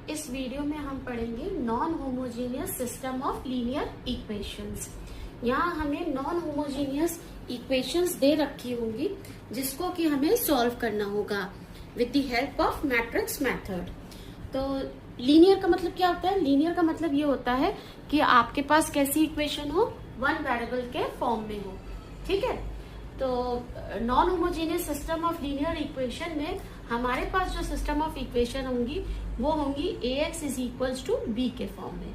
इस वीडियो में हम पढ़ेंगे non homogeneous system of linear equations. यहाँ हमें नॉन होमोजीनियस इक्वेशंस दे रखी होंगी जिसको कि हमें सॉल्व करना होगा with the help of matrix method. तो लीनियर का मतलब क्या होता है? लीनियर का मतलब ये होता है कि आपके पास कैसी इक्वेशन हो, वन वेरिएबल के फॉर्म में हो। ठीक है, तो non homogeneous system of linear equation में हमारे पास जो सिस्टम ऑफ इक्वेशन होंगी वो होंगी ax is equals to b के फॉर्म में।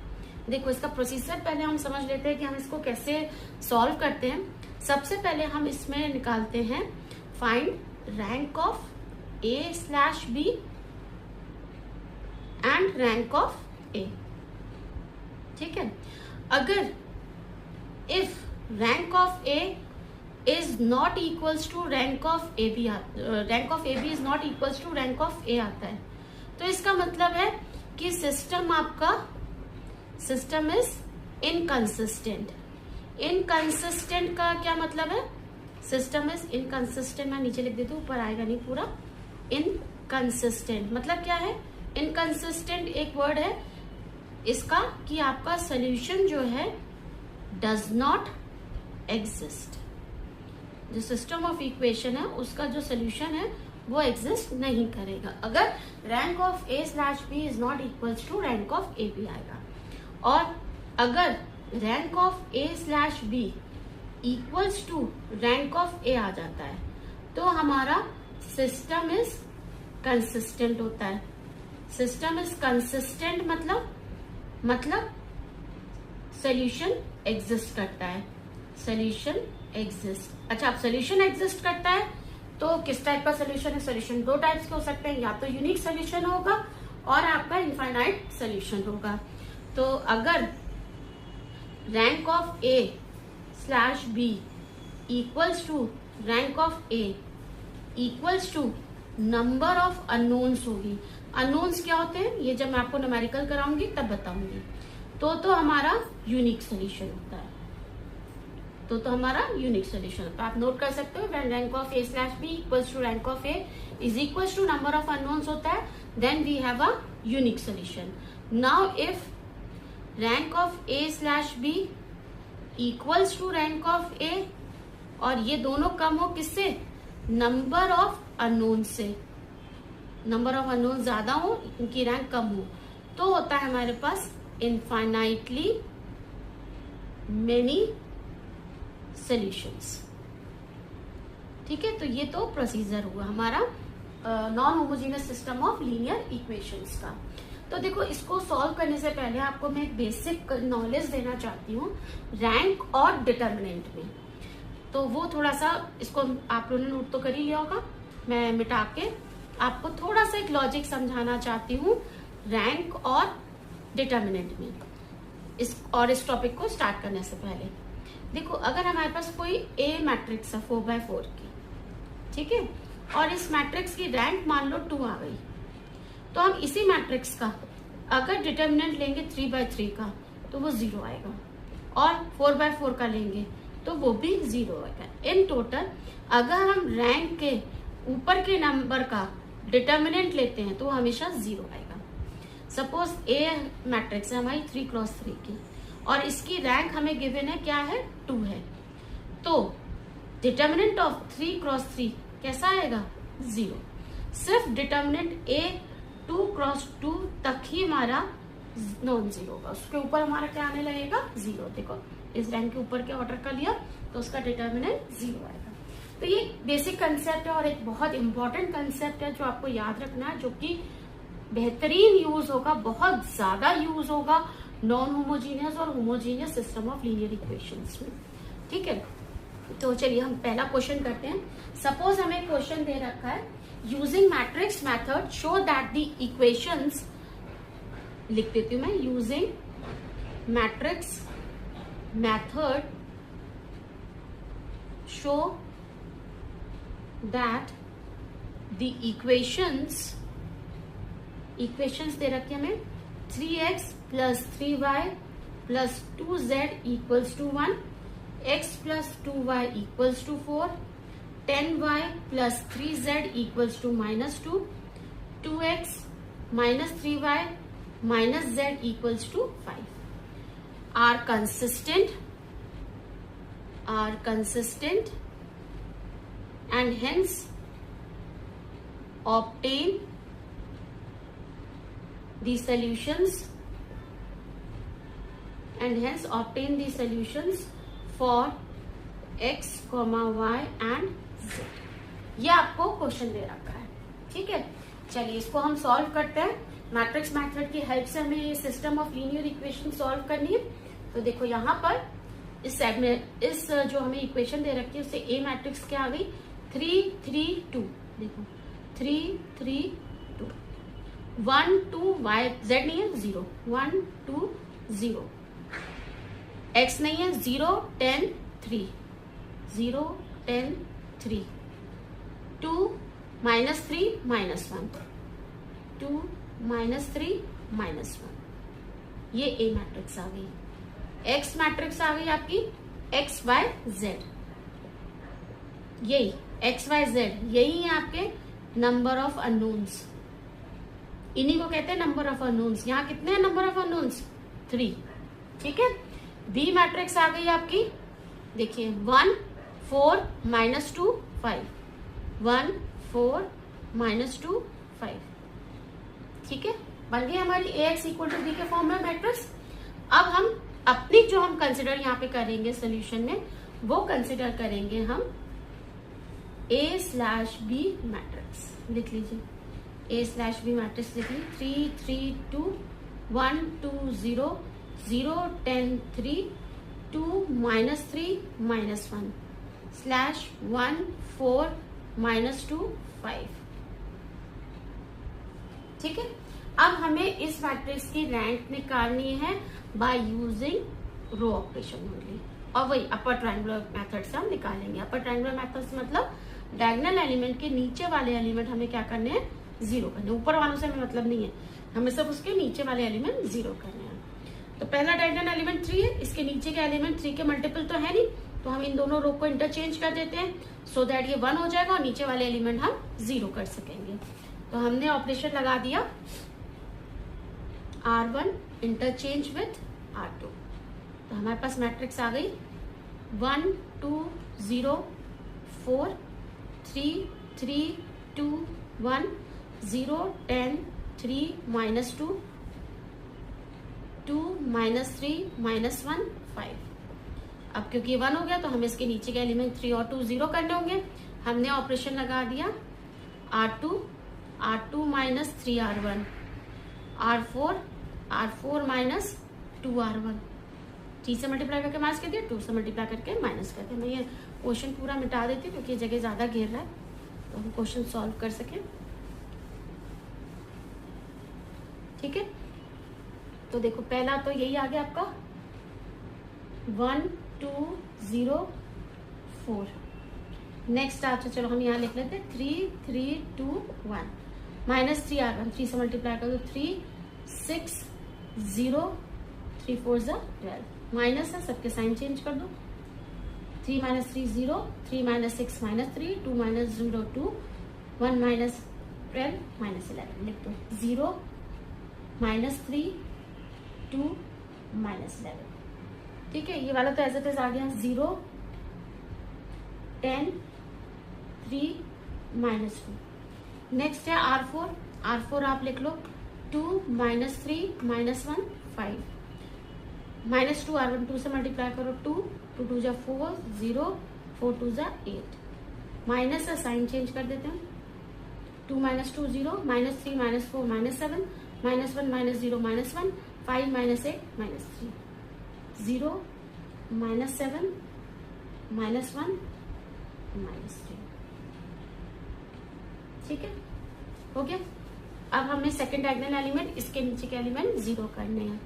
देखो, इसका प्रोसीजर पहले हम समझ लेते हैं कि हम इसको कैसे सॉल्व करते हैं। सबसे पहले हम इसमें निकालते हैं find rank of a slash b and rank of a। ठीक है, अगर if rank of a is not equals to rank of AB, rank of AB is not equals to rank of A आता है, तो इसका मतलब है कि सिस्टम आपका सिस्टम इज इनकंसिस्टेंट। इनकंसिस्टेंट का क्या मतलब है? सिस्टम इज इनकंसिस्टेंट, मैं नीचे लिख देती हूँ, ऊपर आएगा नहीं पूरा। इनकंसिस्टेंट मतलब क्या है? इनकंसिस्टेंट एक वर्ड है इसका कि आपका सोल्यूशन जो है डज नॉट एग्जिस्ट। जो सिस्टम ऑफ इक्वेशन है उसका जो सोल्यूशन है वो एग्जिस्ट नहीं करेगा अगर rank of a slash b is not equals to rank of a b आएगा। और अगर rank of a slash B equals to rank of a आ जाता है तो हमारा सिस्टम इज कंसिस्टेंट होता है। सिस्टम इज कंसिस्टेंट मतलब सोल्यूशन एग्जिस्ट करता है। Solution exist. अच्छा, अब सोल्यूशन एग्जिस्ट करता है तो किस टाइप का सोल्यूशन है? सोल्यूशन दो टाइप्स के हो सकते हैं, या तो यूनिक सोल्यूशन होगा और आपका इनफाइनाइट सोल्यूशन होगा। तो अगर rank of a slash B equals to rank of a equals to number of unknowns होगी। अननोन्स क्या होते हैं ये जब मैं आपको न्यूमेरिकल कराऊंगी तब बताऊंगी। तो हमारा यूनिक सोल्यूशन होता है। तो हमारा यूनिक सोल्यूशन होता है। आप नोट कर सकते हो, when rank of a slash B equals to rank of a is equals to number of unknowns होता है, then we have a unique solution. Now if rank of a slash B equals to rank of a और ये दोनों कम हो किससे? Number of unknown से। Number of unknown ज्यादा हो, इनकी रैंक कम हो, तो होता है हमारे पास इनफाइनाइटली मेनी सॉल्यूशंस। ठीक है, तो ये तो प्रोसीजर हुआ हमारा non homogeneous system of linear equations का। तो देखो, इसको सॉल्व करने से पहले आपको मैं एक बेसिक नॉलेज देना चाहती हूँ रैंक और डिटर्मिनेंट में। तो वो थोड़ा सा इसको आप लोगों ने नोट तो कर ही लिया होगा, मैं मिटा के आपको थोड़ा सा एक लॉजिक समझाना चाहती हूँ रैंक और डिटर्मिनेंट में। इस टॉपिक को स्टार्ट करने से पहले देखो, अगर हमारे पास कोई A मैट्रिक्स है 4x4 की, ठीक है, और इस मैट्रिक्स की रैंक मान लो 2 आ गई, तो हम इसी मैट्रिक्स का अगर डिटर्मिनेंट लेंगे 3x3 का तो वो 0 आएगा, और 4x4 का लेंगे तो वो भी 0 आएगा। इन टोटल अगर हम रैंक के ऊपर के नंबर का डिटर्मिनेंट लेते हैं तो वो हमेशा 0 आएगा। सपोज A मैट्रिक्स है हमारी 3x3 की और इसकी रैंक हमें गिवन है क्या है? 2 है, तो डिटर्मिनेंट ऑफ 3x3 कैसा आएगा? 0। सिर्फ डिटर्मिनेंट A 2x2 तक ही हमारा नॉन जीरो होगा, उसके ऊपर हमारा क्या आने लगेगा? 0। देखो, इस रैंक के ऊपर के ऑर्डर का लिया तो उसका डिटर्मिनेंट 0 आएगा। तो ये बेसिक कंसेप्ट है और एक बहुत इंपॉर्टेंट कंसेप्ट है जो आपको याद रखना है, जो कि बेहतरीन यूज होगा, बहुत ज्यादा यूज होगा नॉन होमोजीनियस और homogeneous system of linear equations में। ठीक है, तो चलिए हम पहला क्वेश्चन करते हैं। सपोज हमें क्वेश्चन दे रखा है, using matrix method show that the equations, लिख देती हूं मैं, using matrix method show that the equations दे रखी है हमें 3x plus 3y plus 2z equals to 1, x plus 2y equals to 4, 10y plus 3z equals to -2, 2x minus 3y minus z equals to 5 are consistent and hence obtain the solutions for x, y and z। ये आपको question दे रखा है, ठीक है। चलिए इसको हम सॉल्व करते हैं। मैट्रिक्स मेथड की हेल्प से हमें ये system of linear equation solve करनी है। तो देखो यहाँ पर इस जो हमें इक्वेशन दे रखी है उससे ए मैट्रिक्स क्या आ गई 3 3 2। देखो 3 3 2 1 2 y z नहीं है 0 1 2 0 x नहीं है 0 10 3 0 10 3 2 minus 3 minus 1 2 minus 3 minus 1। ये ए मैट्रिक्स आ गई। एक्स मैट्रिक्स आ गई आपकी एक्स वाई जेड, यही एक्स वाई जेड यही है आपके नंबर ऑफ अननोन्स, इन्हीं को कहते हैं नंबर ऑफ अननोन्स। यहाँ कितने हैं नंबर ऑफ अननोन्स 3, ठीक है। बी मैट्रिक्स आ गई आपकी, देखिए 1 4 minus 2 5 1 4 minus 2 5, ठीक है। बन गई हमारी ए एक्स इक्वल टू बी के फॉर्म में मैट्रिक्स। अब हम अपनी जो हम कंसिडर यहाँ पे करेंगे सोल्यूशन में वो कंसिडर करेंगे हम ए स्लैश बी मैट्रिक्स। लिख लीजिए ए स्लैश बी मैट्रिक्स लिख लीजिए 3 3 2 1 2 0 0 10 3 2 minus 3 minus 1 स्लैश 1 4 minus 2 5, ठीक है। अब हमें इस मैट्रिक्स की रैंक निकालनी है by using row operation only, और वही अपर ट्रायंगुलर मेथड से हम निकालेंगे। अपर ट्रायंगुलर मेथड से मतलब डायगोनल एलिमेंट के नीचे वाले एलिमेंट हमें क्या करने हैं 0 करने, ऊपर वालों से हमें मतलब नहीं है, हमें सिर्फ उसके नीचे वाले एलिमेंट 0 करने हैं। तो पहला डायगोनल एलिमेंट 3 है, इसके नीचे के एलिमेंट 3 के मल्टीपल तो है नहीं, तो हम इन दोनों रो को इंटरचेंज कर देते हैं सो दैट ये 1 हो जाएगा और नीचे वाले एलिमेंट हम 0 कर सकेंगे। तो हमने ऑपरेशन लगा दिया R1 इंटरचेंज विथ R2, तो हमारे पास मैट्रिक्स आ गई 1 2 0 4 3 3 2 1 0 10 3 minus 2 2 minus 3 minus 1 5। अब क्योंकि 1 हो गया तो हमें इसके नीचे के एलिमेंट 3 और 2 0 करने होंगे। हमने ऑपरेशन लगा दिया R2 minus 3 R1 R4 minus 2 R1, 3 से मल्टीप्लाई करके माइनस कर दिया, 2 से मल्टीप्लाई करके माइनस कर दिया। मैं ये क्वेश्चन पूरा मिटा देती हूँ क्योंकि जगह ज्यादा घेर रहा है, तो हम क्वेश्चन सॉल्व कर सकें, ठीक है। तो देखो पहला तो यही आ गया आपका 1 2 0 4। नेक्स्ट आता, चलो हम यहाँ लिख लेते 3 3 2 1 minus 3 R1, 3 से मल्टीप्लाई कर दो 3 6 0 3 4 12, माइनस है सबके साइन चेंज कर दो 3 minus 3 0 3 minus 6 minus 3 2 minus 0 2 1 minus 12 minus 11 लिख दो 0 minus 3 2 minus 11, ठीक है। ये वाला तो एज इट इज आ गया 0 10 3 minus 2। नेक्स्ट है R4 आप लिख लो 2 minus 3 minus 1 5 minus 2 R1, 2 से मल्टीप्लाई करो 2 2 2 जा 4 0 4 2 जा 8, माइनस है साइन चेंज कर देते हैं 2 minus 2 0 minus 3 minus 4 minus 7 minus 1 minus 0 minus 1 5 minus 8 minus 3 0 minus 7 minus 1 minus 3, ठीक है, हो गया। अब हमें सेकंड डायगोनल एलिमेंट इसके नीचे के एलिमेंट 0 करने हैं।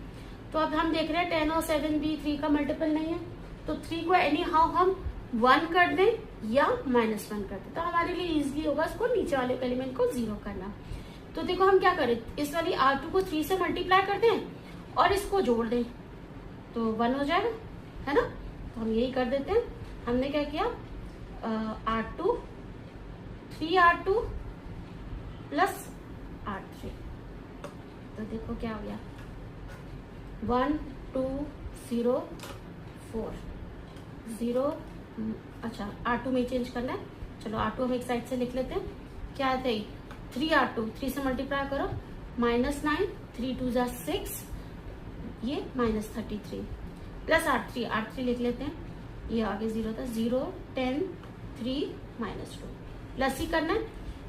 तो अब हम देख रहे हैं 10 और 7 भी 3 का मल्टीपल नहीं है, तो 3 को एनी हाउ हम 1 कर दें या -1 कर दें, तो हमारे लिए इजीली होगा इसको नीचे वाले एलिमेंट को 0 करना। तो देखो हम क्या करें, इस वाली R2 को 3 से मल्टीप्लाई कर दें और इसको जोड़ दें तो 1 हो जाएगा, है ना। तो हम यही कर देते हैं। हमने क्या किया R2 3 R2 प्लस R3, तो देखो क्या हो गया, 1 2 0 4 0। अच्छा R2 में चेंज करना है, चलो R2 हम एक साइड से लिख लेते हैं। क्या आता है 3R2, 3 से मल्टीप्लाई करो -9, 3 2 जा 6, ये -33 प्लस R3 लिख लेते हैं, ये आगे 0 था, 0 10 3 -2 प्लस ही करना है,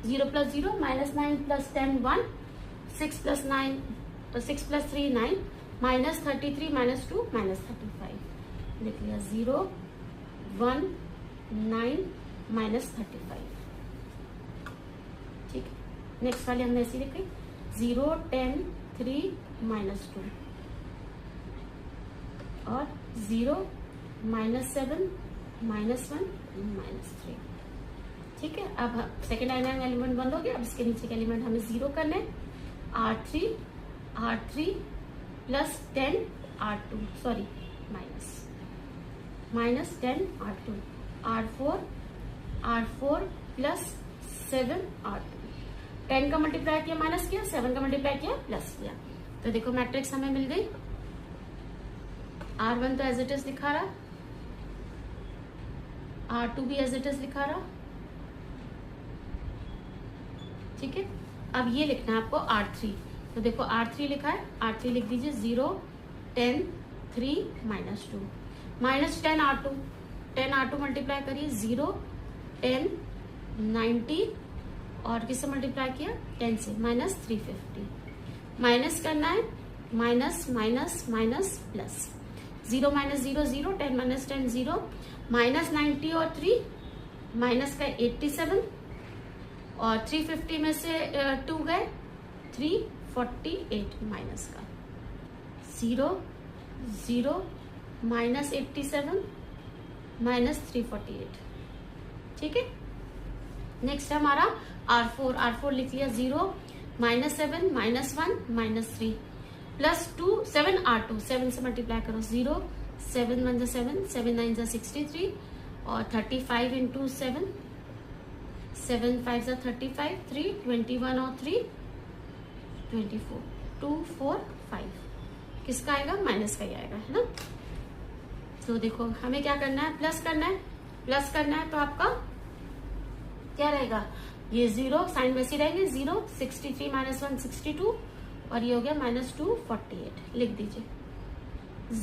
0 + 0 -9 + 10 1, 6 + 9 तो 6 + 3 9, -33 -2 -35 लिख लिया, 0 1 9 -35। ठीक है, नेक्स्ट वाले हमने ऐसी लिखी 0 10 3 -2 और 0 -7 -1 -3। ठीक है, अब सेकेंड डायनामिक एलिमेंट बंद हो गया। अब इसके नीचे के एलिमेंट हमें 0 करने, R3 plus 10 R2 sorry minus 10 R2, R4 plus 7 R2। 10 का मल्टीप्लाई किया माइनस किया, 7 का मल्टीप्लाई किया प्लस किया, तो देखो मैट्रिक्स हमें मिल गई। R1 तो एज इट इज दिखा रहा, R2 भी एज इट इज दिखा रहा। ठीक है, अब ये लिखना है आपको R3, तो देखो R3 लिखा है, R3 लिख दीजिए 0 10 3 -2 -10 R2, 10 R2 मल्टीप्लाई करिए 0 10 90 और किससे मल्टीप्लाई किया 10 से -350, माइनस करना है माइनस माइनस माइनस प्लस, 0 -0 0 10 - 10 0, -90 और 3 माइनस का 87 और 350 में से 2 गए 348 माइनस का 0 0 -87 -348। ठीक है, नेक्स्ट है हमारा R4 लिख लिया 0 -7 -1 -3 प्लस 2 7 R2, 7 से मल्टीप्लाई करो 0 7 1 जा 7 7 9 जा 63 और 35 इंटू 7 7 5 जा 35 3 21 और 3 24 2 4 5 किसका आएगा माइनस का ही आएगा, है ना। तो देखो हमें क्या करना है, प्लस करना है तो आपका क्या रहेगा, ये 0 साइन वैसी रहेंगे 0 63 -1 62 और ये हो गया -248 लिख दीजिए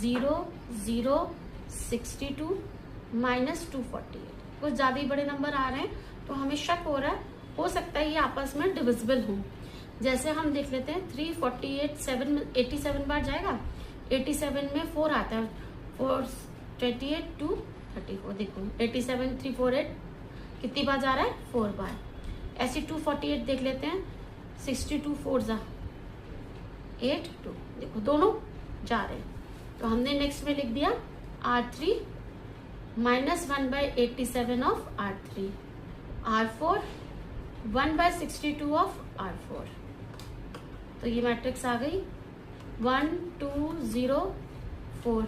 0 0 62 -248। कुछ ज्यादा ही बड़े नंबर आ रहे हैं तो हमें शक हो रहा है, हो सकता है ये आपस में डिविजिबल हो। जैसे हम देख लेते हैं 348 7 87 बार जाएगा, 87 में 4 आता है, 4 28 2 34 देखो 87 348 कितनी बार जा रहा है 4 बार। ऐसे 248 देख लेते हैं 62 4 जा 8 2 देखो दोनों जा रहे हैं, तो हमने नेक्स्ट में लिख दिया R3 -1/87 of R3, R4 1/62 of R4। तो ये मैट्रिक्स आ गई 1 2 0 4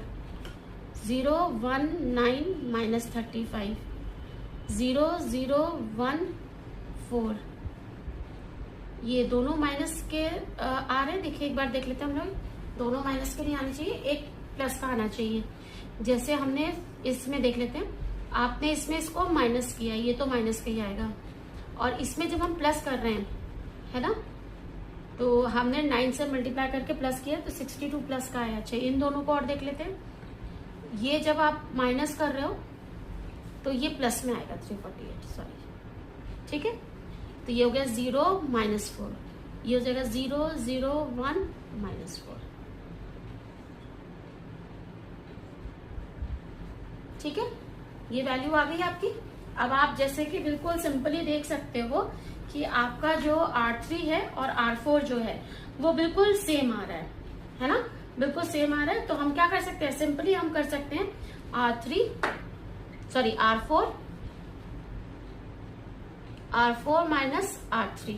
0 1 9 -35 0 0 1 4। ये दोनों माइनस के आ रहे हैं, देखिए एक बार देख लेते हैं हम लोग, दोनों माइनस के नहीं आने चाहिए, एक प्लस का आना चाहिए। जैसे हमने इसमें देख लेते हैं, आपने इसमें इसको माइनस किया, ये तो माइनस का ही आएगा, और इसमें जब हम प्लस कर रहे हैं है ना, तो हमने 9 से मल्टीप्लाई करके प्लस किया तो 62 प्लस का आया। अच्छा इन दोनों को और देख लेते हैं, ये जब आप माइनस कर रहे हो तो ये प्लस में आएगा 348 सॉरी। ठीक है, तो ये हो गया 0 -4, ये हो जाएगा 0 0 1 -4। ठीक है, ये वैल्यू आ गई आपकी। अब आप जैसे कि बिल्कुल सिंपली देख सकते हो कि आपका जो R3 है और R4 जो है वो बिल्कुल सेम आ रहा है ना, बिल्कुल सेम आ रहा है। तो हम क्या कर सकते हैं, सिंपली हम कर सकते हैं R4 माइनस R3।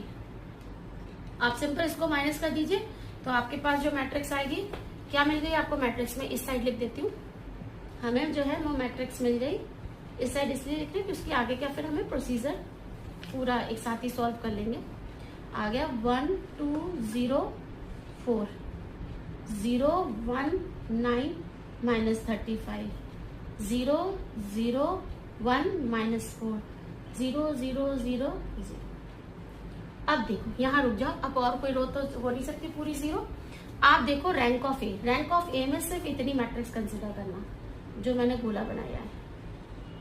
आप सिंपल इसको माइनस कर दीजिए तो आपके पास जो मैट्रिक्स आएगी, क्या मिल गई आपको मैट्रिक्स में, इस साइड लिख देती हूँ, हमें जो है वो मैट्रिक्स मिल गई इस साइड, इसलिए लिख रहे हैं क्योंकि आगे क्या फिर हमें प्रोसीजर पूरा एक साथ ही सॉल्व कर लेंगे। आ गया 1 2 0 4, 0 1 9 माइनस 35, 0 0 1 माइनस 4, 0 0 0 0। अब देखो यहाँ रुक जाओ, अब और कोई रो तो हो नहीं सकती पूरी जीरो। आप देखो rank of A, rank of A में सिर्फ इतनी मैट्रिक्स कंसिडर करना जो मैंने गोला बनाया है,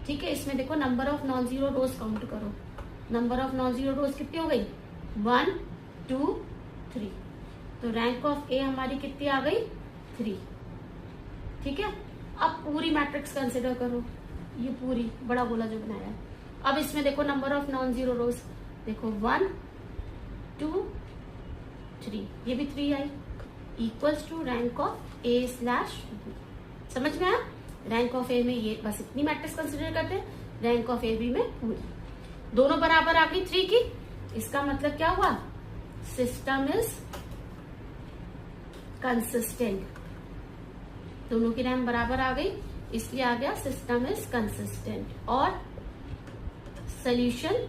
ठीक है। इसमें देखो number of non zero rows count करो, number of non zero rows कितनी हो गई, 1 2 3, तो रैंक ऑफ ए हमारी कितनी आ गई, 3, ठीक है। अब पूरी मैट्रिक्स कंसिडर करो, ये पूरी बड़ा गोला जो बनाया है। अब इसमें देखो number of non zero rows, देखो 1 2 3, ये भी 3 आई, equals to rank of A slash B. समझ में आया, रैंक ऑफ ए में ये बस इतनी मैट्रिक्स कंसिडर करते हैं, रैंक ऑफ ए बी में पूरी, दोनों बराबर आ गई 3 की। इसका मतलब क्या हुआ, सिस्टम इज कंसिस्टेंट, दोनों की रैंक बराबर आ गई, इसलिए आ गया सिस्टम इज कंसिस्टेंट और सोल्यूशन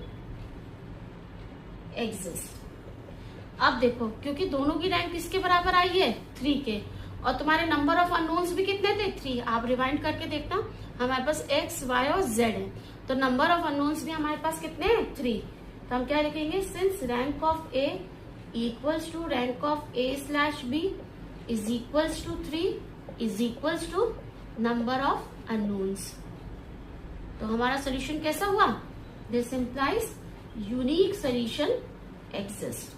एग्जिस्ट। अब देखो क्योंकि दोनों की रैंक किसके बराबर आई है, 3 के, और तुम्हारे नंबर ऑफ अननोन्स भी कितने थे, 3। आप रिवाइंड करके देखना, हमारे पास x y और z है, तो नंबर ऑफ अननोन्स भी हमारे पास कितने हैं, 3। तो हम क्या लिखेंगे, since rank of a equals to rank of a slash b is equals to 3 is equals to number of unknowns. तो हमारा सोल्यूशन कैसा हुआ, this implies unique solution exist.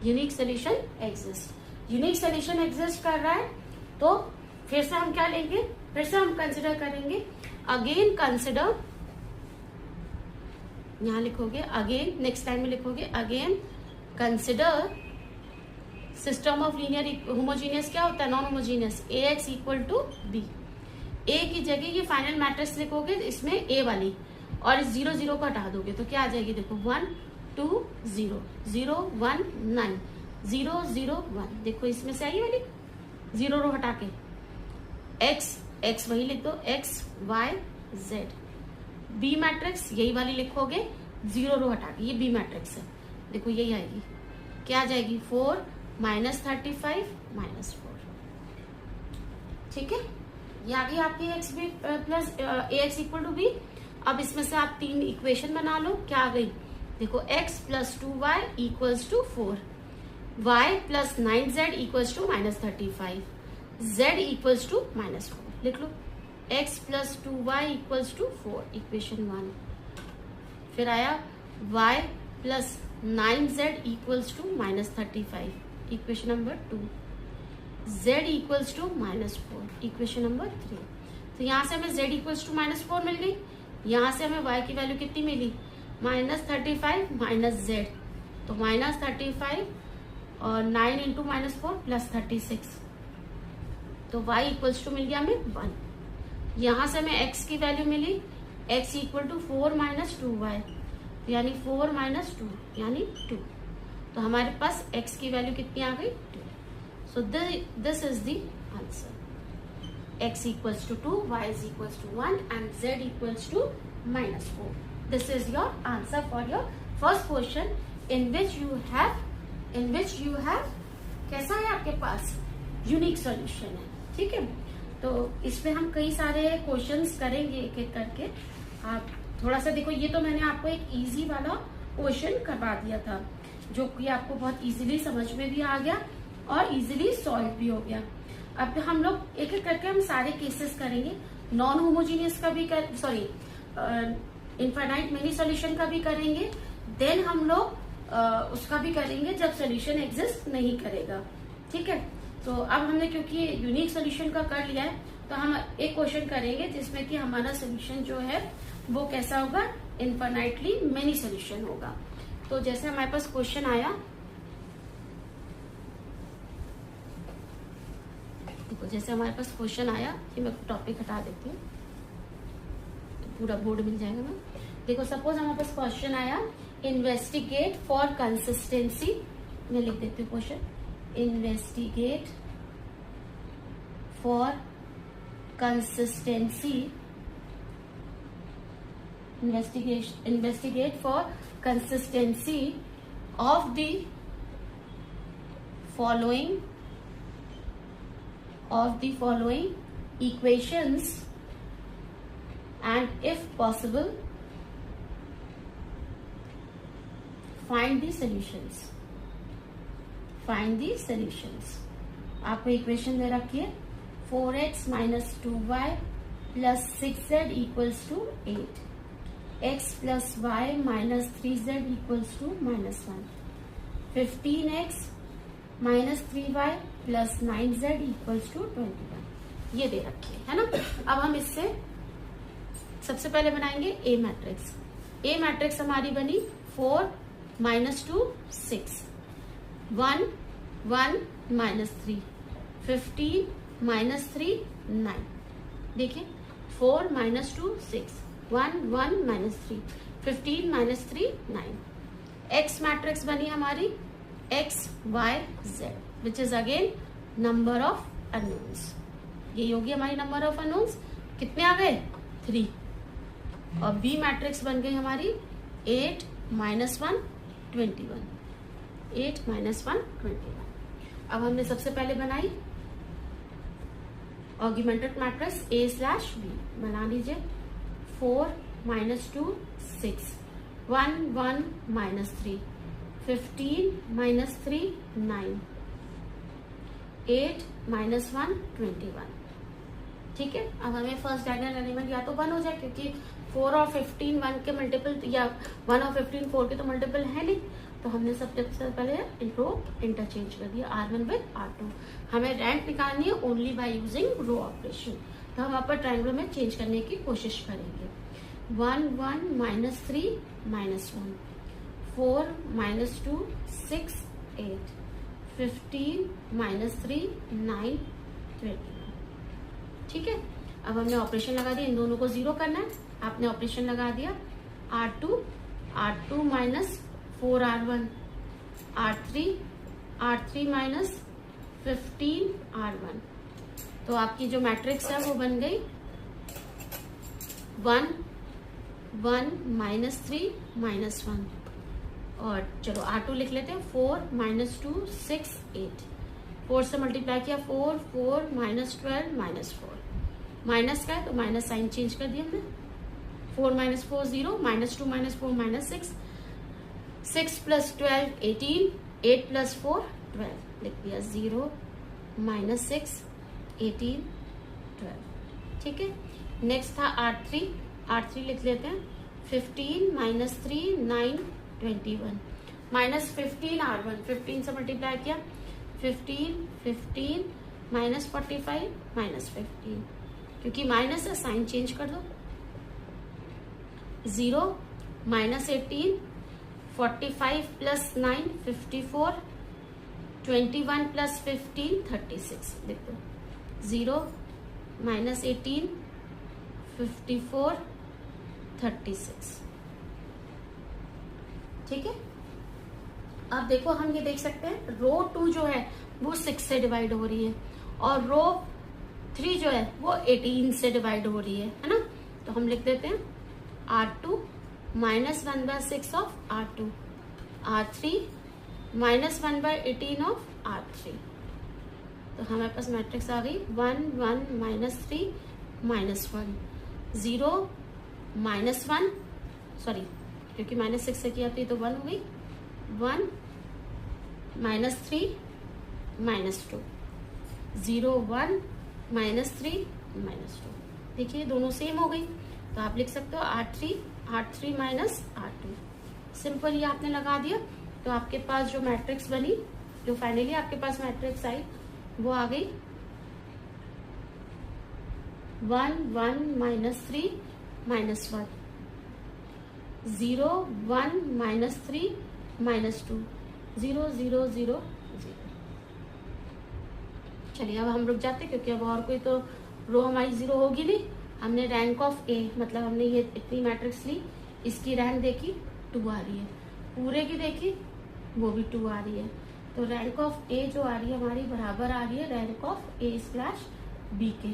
Unique solution exist, unique solution exist कर रहा है, तो फिर से हम क्या लेंगे, फिर से हम कंसिडर करेंगे, अगेन कंसिडर, यहां लिखोगे अगेन, नेक्स्ट टाइम में लिखोगे again consider system of linear homogeneous, क्या होता है non homogeneous, A x equal to B. A की जगह ये फाइनल मैट्रिक्स लिखोगे इसमें ए वाली, और इस 0 0 को हटा दोगे तो क्या आ जाएगी, देखो 1 2 0 0 1 9 0 0 1, देखो इसमें से आई वाली 0 रो हटा के, x वही लिख दो, x y z, b matrix यही वाली लिखोगे, 0 रो हटा के, ये बी मैट्रिक्स है, देखो यही आएगी, क्या आ जाएगी 4 माइनस 35 माइनस 4, ठीक है। ये आ गई आपकी x b plus a x equal to b. अब इसमें से आप 3 इक्वेशन बना लो, क्या आ गई, देखो x plus 2y equals to 4, y plus 9z equals to minus 35, z equals to minus 4, लिख लो, x plus 2y equals to 4, equation 1। फिर आया y plus 9z equals to minus 35, equation number 2, z equals to minus 4, equation number 3। तो यहां से हमें z equals to minus 4 मिल गई, यहां से हमें y की वैल्यू कितनी मिली, माइनस 35 माइनस z, तो माइनस 35 और 9 इंटू माइनस 4 प्लस 36, तो y इक्वल्स टू मिल गया हमें 1। यहां से हमें x की वैल्यू मिली, x equal to 4 minus 2y, यानी 4 माइनस 2 यानी 2, तो हमारे पास x की वैल्यू कितनी आ गई, 2। So this is the answer, x equals to 2, y is equals to 1 and z equals to minus 4। This is your answer for your first question in which you have कैसा है आपके पास, unique solution है, ठीक है। तो इसमें हम कई सारे क्वेश्चंस करेंगे एक एक करके। आप थोड़ा सा देखो, ये तो मैंने आपको एक इजी वाला क्वेश्चन करवा दिया था जो कि आपको बहुत इजीली समझ में भी आ गया और इजीली सॉल्व भी हो गया। अब हम लोग एक एक करके हम सारे केसेस करेंगे, नॉन होमोजीनियस का भी इनफाइनाइट मेनी सॉल्यूशन का भी करेंगे, देन हम लोग उसका भी करेंगे जब सॉल्यूशन एग्जिस्ट नहीं करेगा, ठीक है। तो अब हमने क्योंकि यूनिक सॉल्यूशन का कर लिया है, तो हम एक क्वेश्चन करेंगे जिसमें कि हमारा सॉल्यूशन जो है वो कैसा होगा, इनफाइनाइटली मेनी सॉल्यूशन होगा। तो जैसे हमारे पास क्वेश्चन आया, देखो जैसे हमारे पास क्वेश्चन आया, कि मैं टॉपिक हटा देती हूँ तो पूरा बोर्ड मिल जाएगा ना। देखो सपोज हमारे पास क्वेश्चन आया, इन्वेस्टिगेट फॉर कंसिस्टेंसी, मैं लिख देती हूँ question, investigate for consistency, investigate for consistency of the following equations, and if possible find the solutions. आपको इक्वेशन दे रखी है 4x minus 2y plus 6z equals to 8, x plus y minus 3z equals to -1, 15x minus 3y plus 9z equals to 21. ये दे रखी है ना। अब हम इससे सबसे पहले बनाएंगे ए मैट्रिक्स। ए मैट्रिक्स हमारी बनी 4 minus 2 6, 1 1 minus 3, 15 minus 3 9। देखिए 4 minus 2 6, 1 1 minus 3, 15 minus 3 9। X matrix बनी हमारी x y z which is again number of unknowns. ये होगी हमारी नंबर ऑफ अननोन्स। कितने आ गए 3। और बी मैट्रिक्स बन गई हमारी 8 minus 1 21, 8 minus 1 21। अब हमने सबसे पहले बनाई ऑगमेंटेड मैट्रिक्स A/B। बना लीजिए 4 minus 2 6, 1 1 minus 3, 15 minus 3 9, 8 minus 1 21। ठीक है। अब हमें फर्स्ट डायगोनल एलिमेंट या तो 1 हो जाए, क्योंकि 4 और 15 1 के मल्टीपल, या 1 और 15 4 के तो मल्टीपल है नहीं, तो हमने सबसे पहले रो इंटरचेंज कर दिया R1 विद R2। हमें रैंक निकालनी है only by using row operation, तो हम अपर ट्रायंगल में चेंज करने की कोशिश करेंगे। 1 1 minus 3 minus 1, 4 minus 2 6 8, 15 minus 3 9 21। ठीक है। अब हमने ऑपरेशन लगा दिया, इन दोनों को 0 करना है। आपने ऑपरेशन लगा दिया R2 minus 4R1, R3 minus 15R1। तो आपकी जो मैट्रिक्स है वो बन गई 1 1 minus 3 minus 1। और चलो R2 लिख लेते हैं 4 minus 2 6 8, 4 से मल्टीप्लाई किया 4 4 minus 12 minus 4। माइनस का है तो माइनस साइन चेंज कर दिया हमने। 4 minus 4 0, -2 minus 4 -6, 6 plus 12 18, 8 plus 4 12। लिख दिया 0 -6 18 12। ठीक है। नेक्स्ट था R3 लिख लेते हैं 15 minus 3 9 21, माइनस 15 R1, 15 से मल्टीप्लाई किया 15 minus 45 minus 15, क्योंकि माइनस है साइन चेंज कर दो। 0 minus 18, 45 plus 9 54, 21 plus 15 36। देखो 0 minus 18 54 36। ठीक है। अब देखो हम ये देख सकते हैं रो 2 जो है वो 6 से डिवाइड हो रही है, और रो 3 जो है वो 18 से डिवाइड हो रही है ना। तो हम लिख देते हैं R2 minus 1/6 of R2, R3 minus 1/18 of R3। तो हमारे पास मैट्रिक्स आ गई 1 1 -3 -1, 0 -1, सॉरी क्योंकि -6 से किया तो 1 हो गई, 1 -3 -2, 0 1 -3 -2। देखिए दोनों सेम हो गई, तो आप लिख सकते हो R3 minus R2। सिंपल ये आपने लगा दिया, तो आपके पास जो मैट्रिक्स बनी, जो फाइनली आपके पास मैट्रिक्स आई वो आ गई 1 1 -3 -1, 0 1 -3 -2, 0 0 0 0। चलिए अब हम रुक जाते हैं, क्योंकि अब और कोई तो रो हमारी 0 होगी नहीं। हमने रैंक ऑफ ए, मतलब हमने ये इतनी मैट्रिक्स ली, इसकी रैंक देखी 2 आ रही है, पूरे की देखी वो भी 2 आ रही है। तो रैंक ऑफ ए जो आ रही है हमारी बराबर आ रही है रैंक ऑफ A/B के।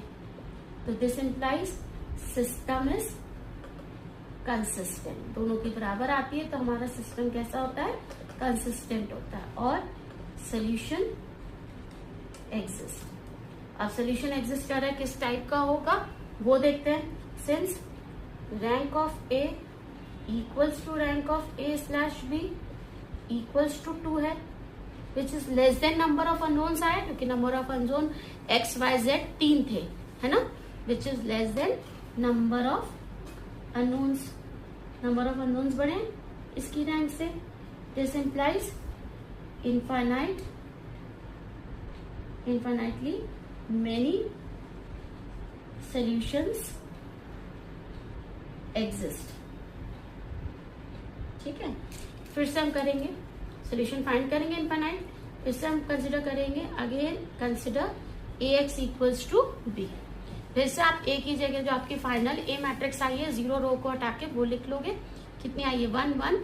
तो this implies system is consistent, दोनों की बराबर आती है तो हमारा सिस्टम कैसा होता है, कंसिस्टेंट होता है। और सोल्यूशन एग्जिस्ट। अब सोल्यूशन एग्जिस्ट कर रहा है, किस टाइप का होगा वो देखते हैं। Since rank of A equals to rank of A slash B equals to 2 है, which is less than number of unknowns आया, क्योंकि number of unknown X Y Z 3 थे, है ना, which is less than number of unknowns. Number of unknowns बढ़े इसकी rank से, this implies infinitely many solutions exist। ठीक है, फिर से हम करेंगे सोल्यूशन फाइंड करेंगे इनफाइनाइट, फिर से हम कंसिडर करेंगे again consider ax equals to B. फिर से आप ए की जगह जो आपकी फाइनल ए मैट्रिक्स आई है 0 रो को हटा के वो लिख लोगे। कितनी आई है 1 1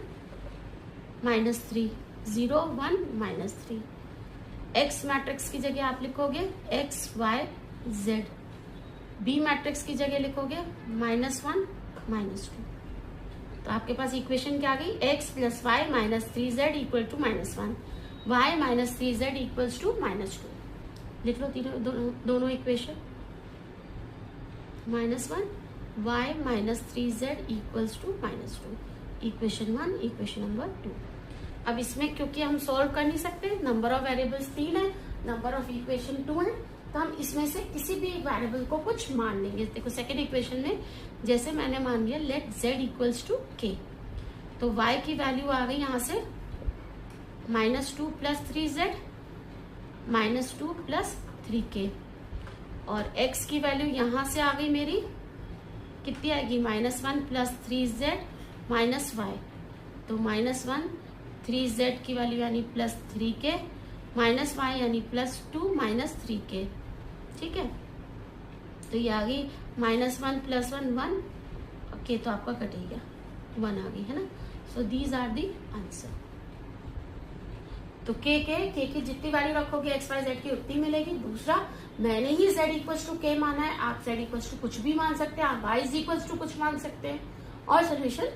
-3 0 1 -3। एक्स मैट्रिक्स की जगह आप लिखोगे X Y Z, B matrix की जगह लिखोगे -1 -2। तो आपके पास इक्वेशन क्या आ गई, x + y - 3z equal to -1, y - 3z equals to -2। लिख लो तीनों दोनों equation, -1 y - 3z equals to -2, equation 1 equation number 2। अब इसमें क्योंकि हम सॉल्व कर नहीं सकते, नंबर ऑफ वेरिएबल्स 3 है, नंबर ऑफ इक्वेशन 2 है, तो हम इसमें से किसी भी एक वेरिएबल को कुछ मान लेंगे। देखो सेकेंड इक्वेशन में जैसे मैंने मान लिया let z equals to k, तो y की वैल्यू आ गई यहाँ से -2 + 3z -2 + 3k, और x की वैल्यू यहाँ से आ गई मेरी कितनी आएगी -1 + 3z -y, तो -1 3z की वैल्यू यानी +3k -y यानी +2 -3k। ठीक है, तो ये आ गई -1 + 1 1, k तो आपका कट ही गया, 1 आ गई है ना। So these are the answer. तो k की जितनी वैल्यू रखोगे x y z की उतनी मिलेगी। दूसरा, मैंने ही z इक्वल्स टू k माना है, आप z इक्वल्स टू कुछ भी मान सकते हैं, आप y इक्वल्स टू कुछ मान सकते हैं, और सोल्यूशन